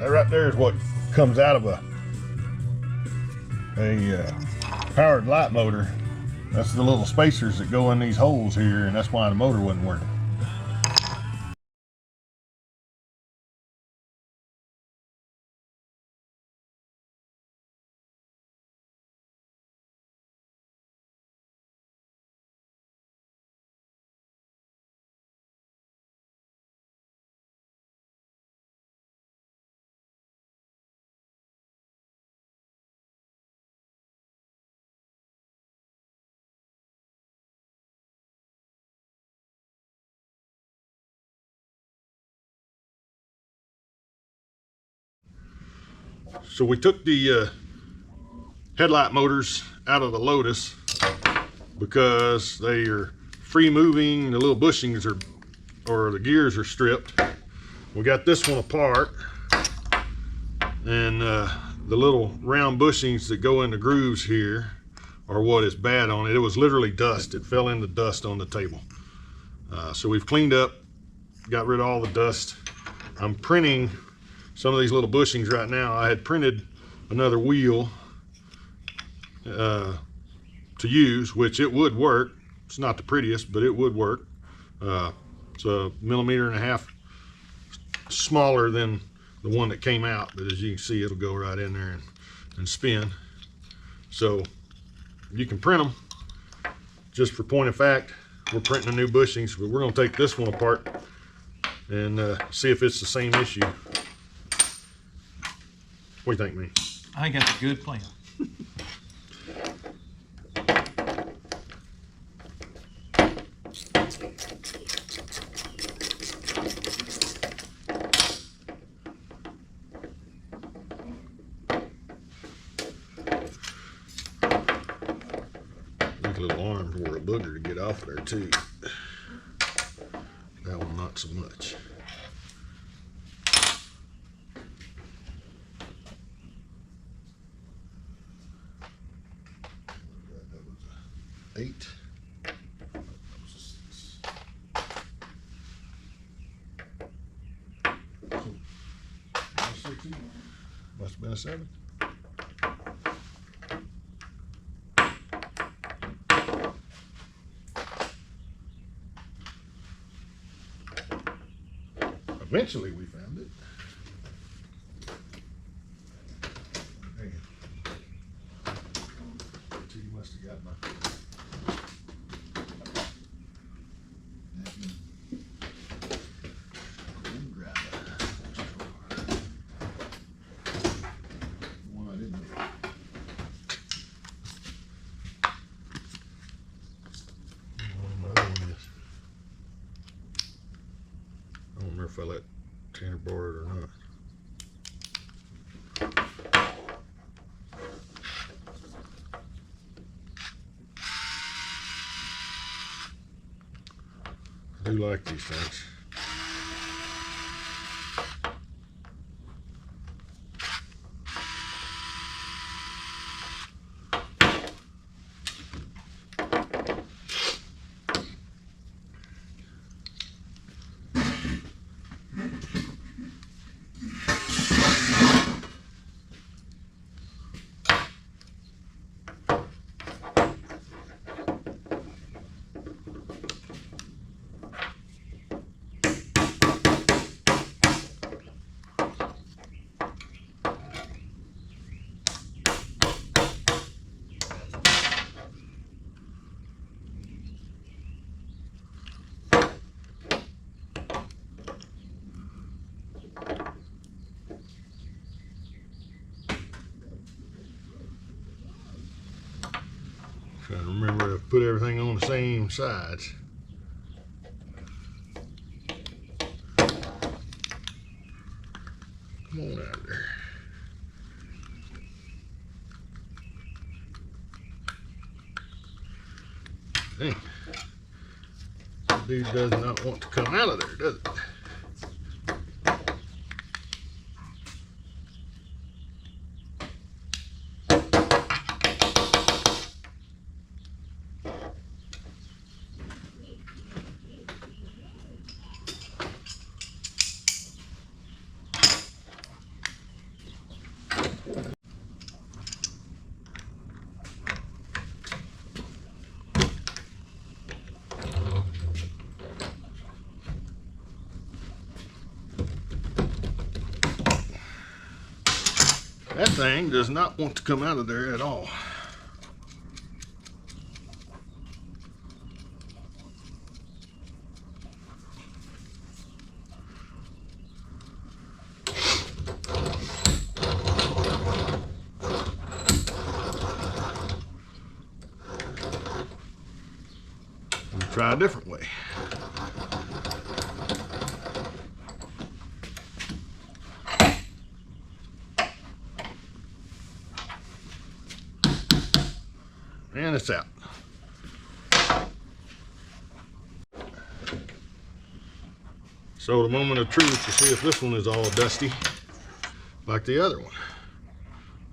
That right there is what comes out of a powered light motor. That's the little spacers that go in these holes here, and that's why the motor wasn't working. So we took the headlight motors out of the Lotus because they are free moving. The little bushings or the gears are stripped. We got this one apart, and the little round bushings that go in the grooves here are what is bad on it. It was literally dust. It fell into dust on the table. So we've cleaned up, got rid of all the dust. I'm printing some of these little bushings right now. I had printed another wheel to use, which it would work. It's not the prettiest, but it would work. It's a 1.5 millimeters smaller than the one that came out, but as you can see, it'll go right in there and spin. So you can print them. Just for point of fact, we're printing the new bushings, but we're going to take this one apart and see if it's the same issue. What do you think, man? I think that's a good plan. These little arms were a booger to get off there too. That one not so much. That was a 8. That was a 6. Must have been a 7. Eventually we found it. Hang on. You must have got my... One I didn't know. I don't remember if I let Tanner borrow it or not. I do like these things. Trying to remember to put everything on the same sides. Come on out of there. Dang. That dude does not want to come out of there, does it? That thing does not want to come out of there at all. We'll try a different way. And it's out. So the moment of truth to see if this one is all dusty like the other one.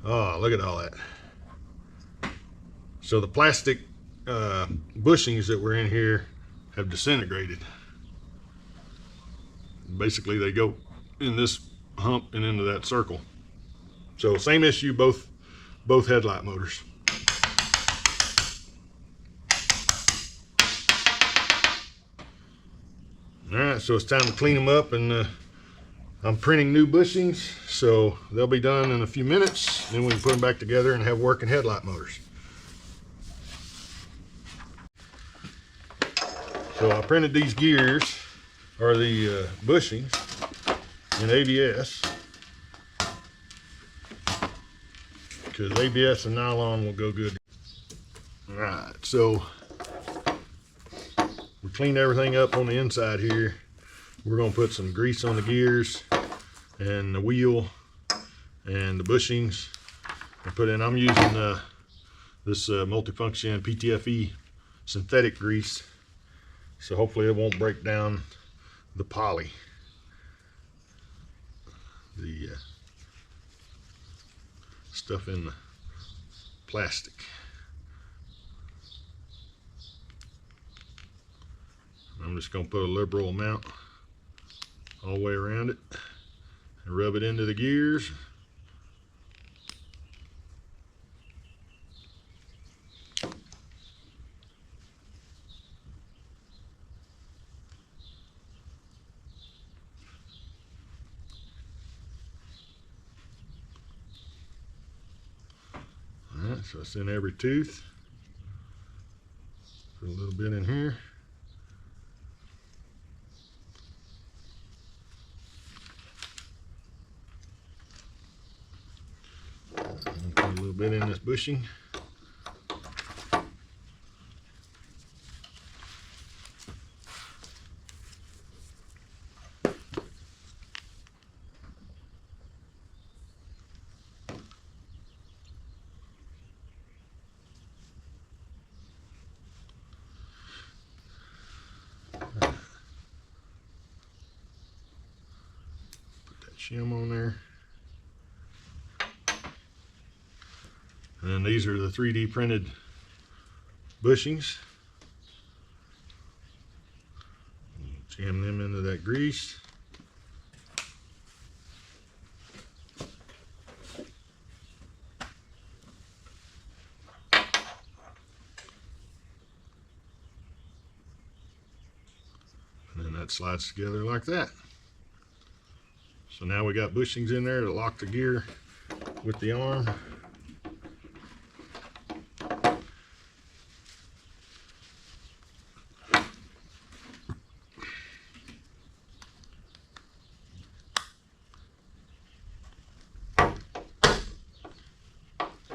Oh, look at all that. So the plastic bushings that were in here have disintegrated. Basically they go in this hump and into that circle. So same issue, both headlight motors. Alright, so it's time to clean them up, and I'm printing new bushings, so they'll be done in a few minutes. Then we can put them back together and have working headlight motors. So I printed these gears, or the bushings, in ABS, because ABS and nylon will go good. Alright, so we cleaned everything up on the inside here. We're going to put some grease on the gears and the wheel and the bushings. I'm using this multifunction PTFE synthetic grease, so hopefully it won't break down the poly, the stuff in the plastic. I'm just going to put a liberal amount all the way around it and rub it into the gears. Alright, so it's in every tooth. Put a little bit in here. Put a little bit in this bushing. Put that shim on there. And these are the 3D printed bushings. Jam them into that grease. And then that slides together like that. So now we got bushings in there to lock the gear with the arm.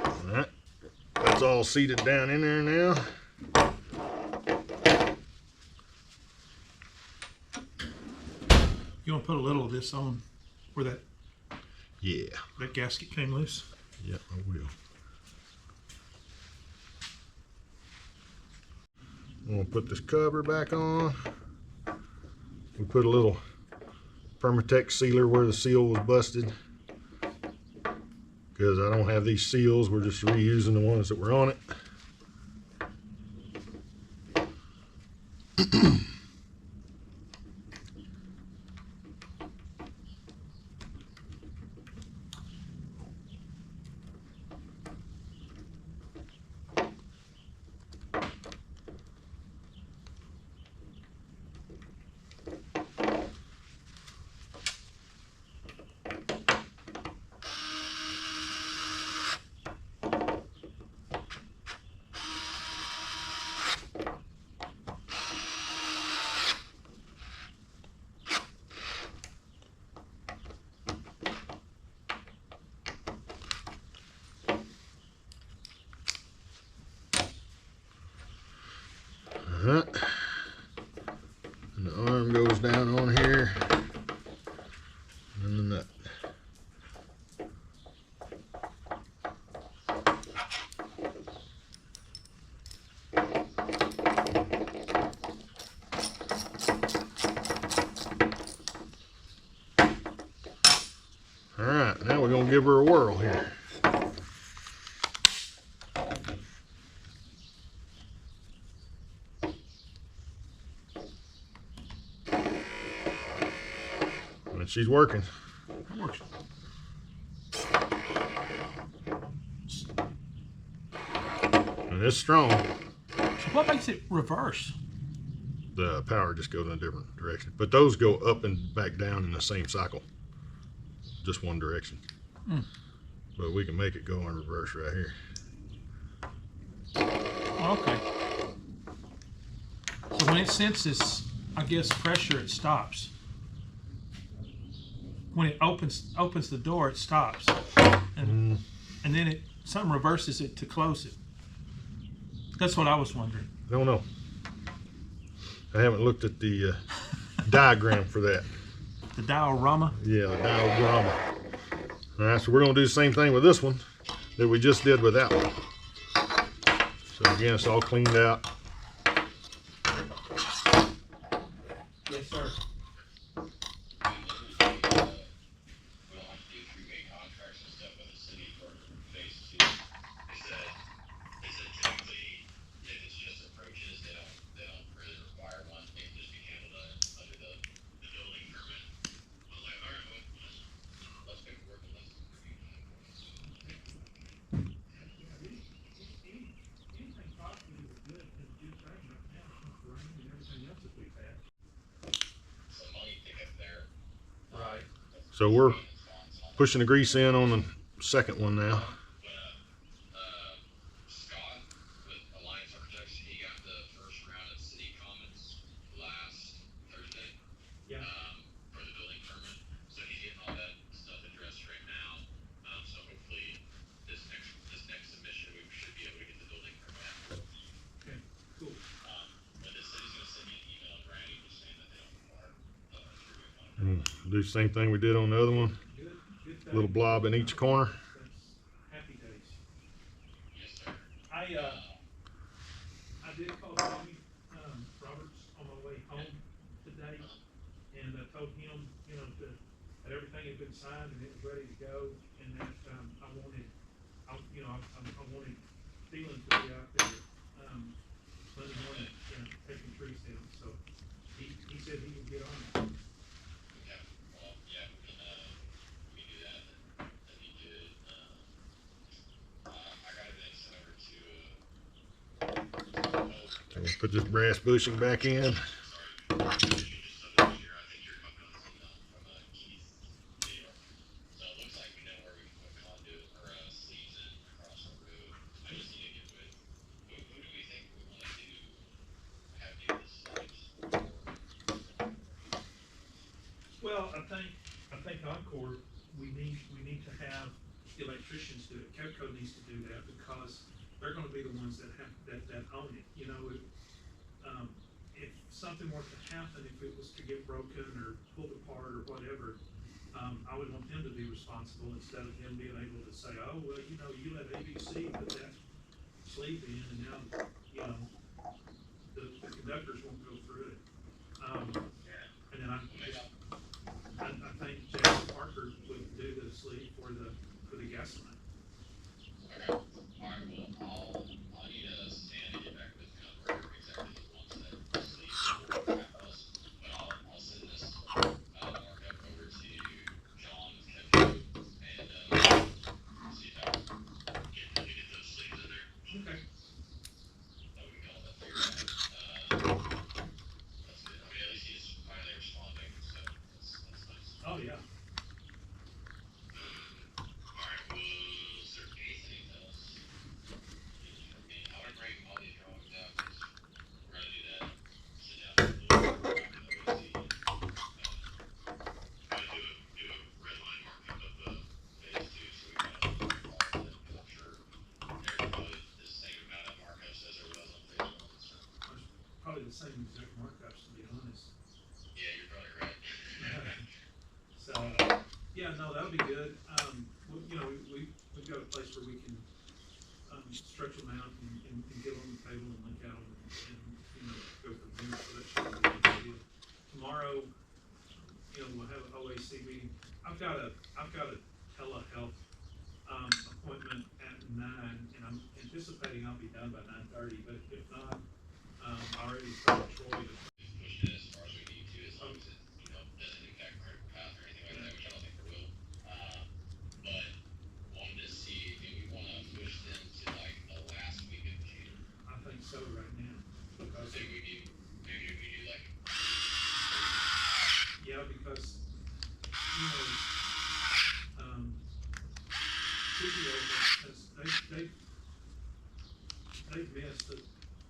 Alright, that's all seated down in there now. You want to put a little of this on where that gasket came loose? Yep, I will. I'm going to put this cover back on. We put a little Permatex sealer where the seal was busted, because I don't have these seals. We're just reusing the ones that were on it. whirl here. And she's working. It works. And it's strong. So what makes it reverse? The power just goes in a different direction. But those go up and back down in the same cycle. Just one direction. But we can make it go in reverse right here. Okay. So when it senses, I guess, pressure, it stops. When it opens the door, it stops, and then something reverses it to close it. That's what I was wondering. I don't know. I haven't looked at the diagram for that. The diorama. Yeah, the diagram. All right, so we're gonna do the same thing with this one that we just did with that one. So again, it's all cleaned out. Yes, sir. Right. So we're pushing the grease in on the second one now. Do the same thing we did on the other one. Little blob in each corner. Happy days. Yes, sir. I did call Tommy Roberts on my way home today, and I told him, that everything had been signed and it was ready to go, and that I wanted Thielen to be out there Monday morning, taking trees down. So he said he would get on it. So we'll put this brass bushing back in. Well, I think Encore, we need to have the electricians do it. Kevco needs to do that because they're gonna be the ones that own it. If something were to happen, if it was to get broken or pulled apart or whatever, I would want them to be responsible instead of him being able to say, oh, well, you let ABC put that sleeve in and now, the conductors won't go through it. And then I think Jason Parker would do the sleeve for the gas line. Okay. All right. Well, I'll need a stand to get back with where exactly he wants that sleeve for us. But I'll send this markup over to John Kevin and see if I can get those sleeves in there. Okay. That we can get all that figured out. That's good. I mean, at least he's finally responding, so that's nice. Oh, yeah. Alright, was there anything else you need from me? I'm gonna bring all these drawings down, because we're gonna do that, sit down and look at the OC. Do a red line markup of the phase two, so we kind of follow that, because I'm sure there's probably the same amount of markups as there was on phase one, so. Probably the same exact markups, to be honest. Yeah, you're probably right. So, yeah, no, that'll be good. We've got a place where we can, stretch them out and get on the table and link out and go from there. So that should be a good deal. Tomorrow, we'll have an OAC meeting. I've got a telehealth be done by 9:30, but if not, I already told Troy to. Push it as far as we need to, as long as it, doesn't impact critical path or anything like that, which I don't think it will. But wanted to see, do we wanna push them to like the last week of June? I think so right now, because, Maybe we do like, yeah, because, CBO they've missed it.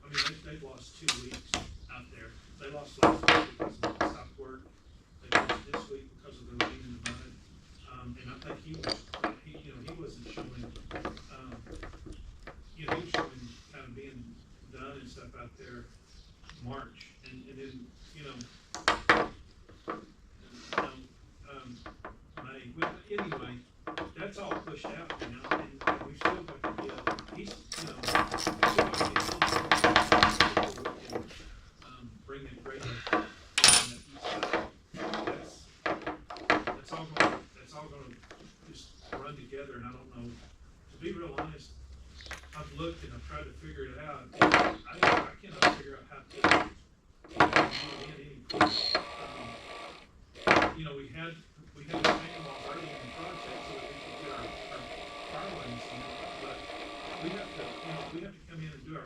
I mean, they've lost 2 weeks out there. They lost last week because of the stopped work. They lost this week because of the rain and the mud. And I think he wasn't showing, he was showing kind of being done and stuff out there March, and then, May. But anyway, that's all pushed out now, and we've still got to get, he's, still got to get bring it ready. That's all gonna just run together, and I don't know, to be real honest, I've looked and I've tried to figure it out, and I cannot figure out how to get any proof. We had to pay them off early in the project so that we could get our power lines in, but we have to come in and do our